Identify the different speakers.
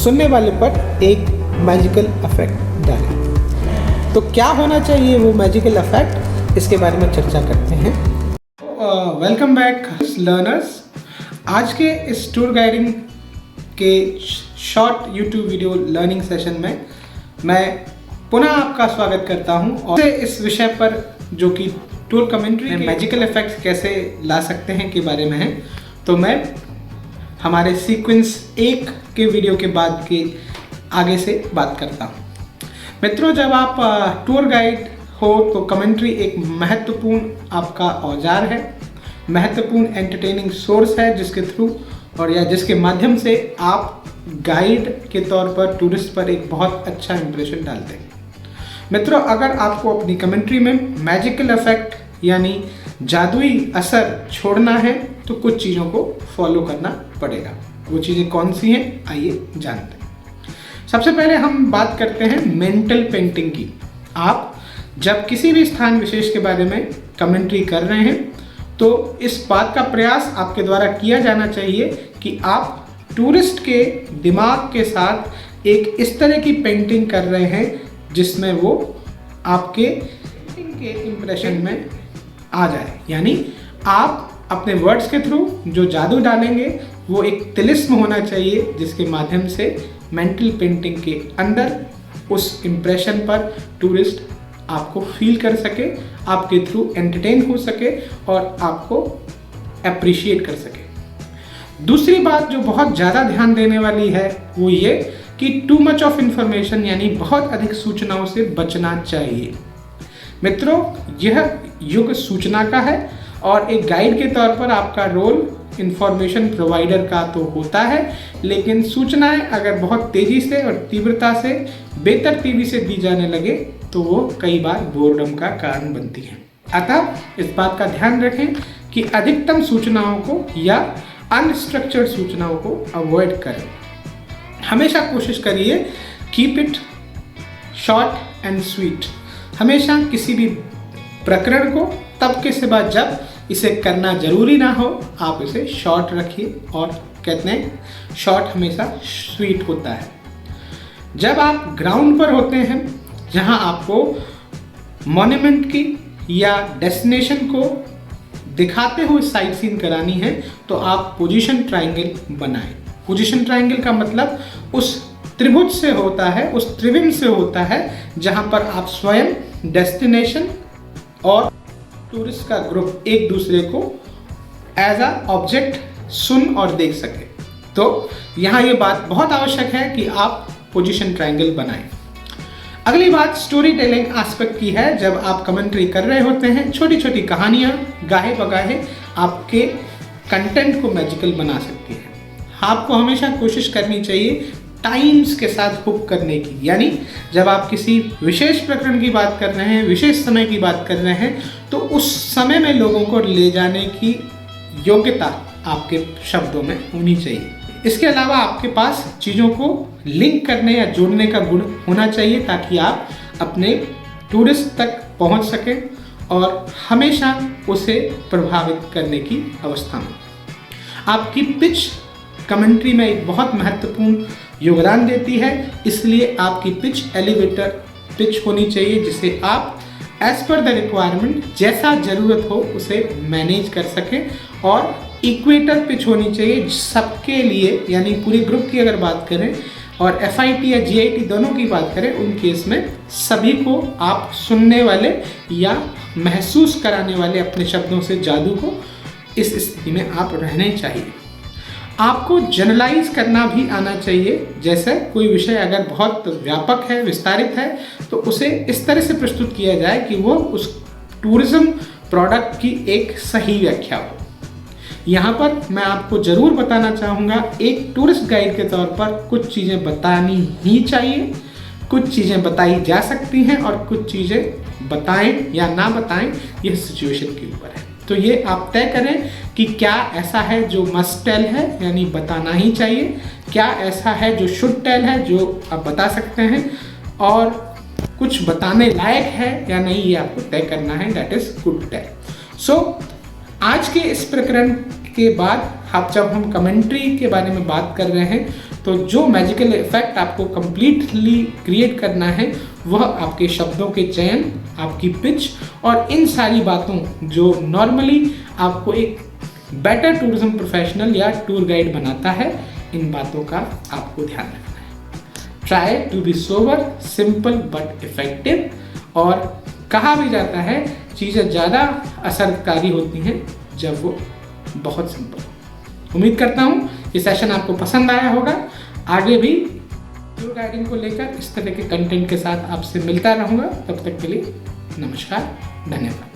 Speaker 1: सुनने वाले पर एक मैजिकल इफेक्ट डालें। तो क्या होना चाहिए वो मैजिकल इफेक्ट, इसके बारे में चर्चा करते हैं। Welcome back learners. आज के इस टूर गाइडिंग के short YouTube video learning session में मैं पुनः आपका स्वागत करता हूं और इस विषय पर जो कि टूर कमेंट्री में मैजिकल इफेक्ट्स कैसे ला सकते हैं के बारे में है। तो मैं हमारे सीक्वेंस 1 के वीडियो के बाद के आगे से बात करता हूं। मित्रों, जब आप टूर गाइड हो तो कमेंट्री एक महत्वपूर्ण आपका औजार है, महत्वपूर्ण एंटरटेनिंग सोर्स है जिसके थ्रू और या जिसके माध्यम से आप गाइड के तौर पर टूरिस्ट पर एक बहुत अच्छा इंप्रेशन डालते हैं। मित्रों, अगर आपको अपनी कमेंट्री में मैजिकल इफेक्ट यानी जादुई असर छोड़ना है तो कुछ चीज़ों को फॉलो करना पड़ेगा। वो चीज़ें कौन सी हैं, आइए जानते हैं। सबसे पहले हम बात करते हैं मेंटल पेंटिंग की। आप जब किसी भी स्थान विशेष के बारे में कमेंट्री कर रहे हैं तो इस बात का प्रयास आपके द्वारा किया जाना चाहिए कि आप टूरिस्ट के दिमाग के साथ एक इस तरह की पेंटिंग कर रहे हैं जिसमें वो आपके इम्प्रेशन में आ जाए। यानी आप अपने वर्ड्स के थ्रू जो जादू डालेंगे वो एक तिलिस्म होना चाहिए जिसके माध्यम से मेंटल पेंटिंग के अंदर उस इम्प्रेशन पर टूरिस्ट आपको फील कर सके, आपके थ्रू एंटरटेन हो सके और आपको अप्रिशिएट कर सके। दूसरी बात जो बहुत ज़्यादा ध्यान देने वाली है वो ये कि टू मच ऑफ इंफॉर्मेशन यानी बहुत अधिक सूचनाओं से बचना चाहिए। मित्रों, यह युग सूचना का है और एक गाइड के तौर पर आपका रोल इंफॉर्मेशन प्रोवाइडर का तो होता है, लेकिन सूचनाएं अगर बहुत तेजी से और तीव्रता से बेतरतीबी से दी जाने लगे तो वो कई बार बोर्डम का कारण बनती हैं। अतः इस बात का ध्यान रखें कि अधिकतम सूचनाओं को या अनस्ट्रक्चर्ड सूचनाओं को अवॉइड करें। हमेशा कोशिश करिए keep it short and sweet. हमेशा किसी भी प्रकरण को तब के सिवा जब इसे करना जरूरी ना हो आप इसे शॉर्ट रखिए, और कहते हैं शॉर्ट हमेशा स्वीट होता है। जब आप ग्राउंड पर होते हैं जहां आपको मॉन्यूमेंट की या डेस्टिनेशन को दिखाते हुए साइट सीन करानी है तो आप पोजीशन ट्रायंगल बनाएं। पोजीशन ट्रायंगल का मतलब उस त्रिभुज से होता है, उस त्रिविम से होता है जहां पर आप स्वयं, डेस्टिनेशन और टूरिस्ट का ग्रुप एक दूसरे को एज अ ऑब्जेक्ट सुन और देख सके। तो यहाँ ये बात बहुत आवश्यक है कि आप पोजीशन ट्रायंगल बनाएं। अगली बात स्टोरी टेलिंग एस्पेक्ट की है। जब आप कमेंट्री कर रहे होते हैं, छोटी छोटी कहानियाँ गाहे बगाहे आपके कंटेंट को मैजिकल बना सकती है। आपको हमेशा कोशिश करनी चाहिए टाइम्स के साथ हुक करने की, यानी जब आप किसी विशेष प्रकरण की बात कर रहे हैं, विशेष समय की बात कर रहे हैं, तो उस समय में लोगों को ले जाने की योग्यता आपके शब्दों में होनी चाहिए। इसके अलावा आपके पास चीज़ों को लिंक करने या जोड़ने का गुण होना चाहिए ताकि आप अपने टूरिस्ट तक पहुंच सकें और हमेशा उसे प्रभावित करने की अवस्था में। आपकी पिच कमेंट्री में एक बहुत महत्वपूर्ण योगदान देती है, इसलिए आपकी पिच एलिवेटर पिच होनी चाहिए जिसे आप एज पर द रिक्वायरमेंट जैसा ज़रूरत हो उसे मैनेज कर सकें, और इक्वेटर पिच होनी चाहिए सबके लिए, यानी पूरे ग्रुप की अगर बात करें और FIT या GIT दोनों की बात करें, उन केस में सभी को आप सुनने वाले या महसूस कराने वाले अपने शब्दों से जादू को इस स्थिति में आप रहने चाहिए। आपको जनरलाइज करना भी आना चाहिए। जैसे कोई विषय अगर बहुत व्यापक है, विस्तारित है, तो उसे इस तरह से प्रस्तुत किया जाए कि वो उस टूरिज्म प्रोडक्ट की एक सही व्याख्या हो। यहाँ पर मैं आपको ज़रूर बताना चाहूँगा, एक टूरिस्ट गाइड के तौर पर कुछ चीज़ें बतानी ही चाहिए, कुछ चीज़ें बताई जा सकती हैं और कुछ चीज़ें बताएं या ना बताएं, यह सिचुएशन के ऊपर है। तो ये आप तय करें कि क्या ऐसा है जो मस्ट टेल है यानी बताना ही चाहिए, क्या ऐसा है जो शुड टेल है जो आप बता सकते हैं, और कुछ बताने लायक है या नहीं ये आपको तय करना है, दैट इज गुड टेल। सो आज के इस प्रकरण के बाद आप जब हम कमेंट्री के बारे में बात कर रहे हैं तो जो मैजिकल इफेक्ट आपको कंप्लीटली क्रिएट करना है वह आपके शब्दों के चयन, आपकी पिच और इन सारी बातों जो नॉर्मली आपको एक बेटर टूरिज्म प्रोफेशनल या टूर गाइड बनाता है, इन बातों का आपको ध्यान रखना है। Try to be sober, simple but effective. और कहा भी जाता है चीज़ें ज़्यादा असरकारी होती हैं जब वो बहुत सिंपल हो। उम्मीद करता हूँ ये सेशन आपको पसंद आया होगा। आगे भी टूर गाइडिंग को लेकर इस तरह के कंटेंट के साथ आपसे मिलता रहूँगा। तब तक के लिए नमस्कार, धन्यवाद।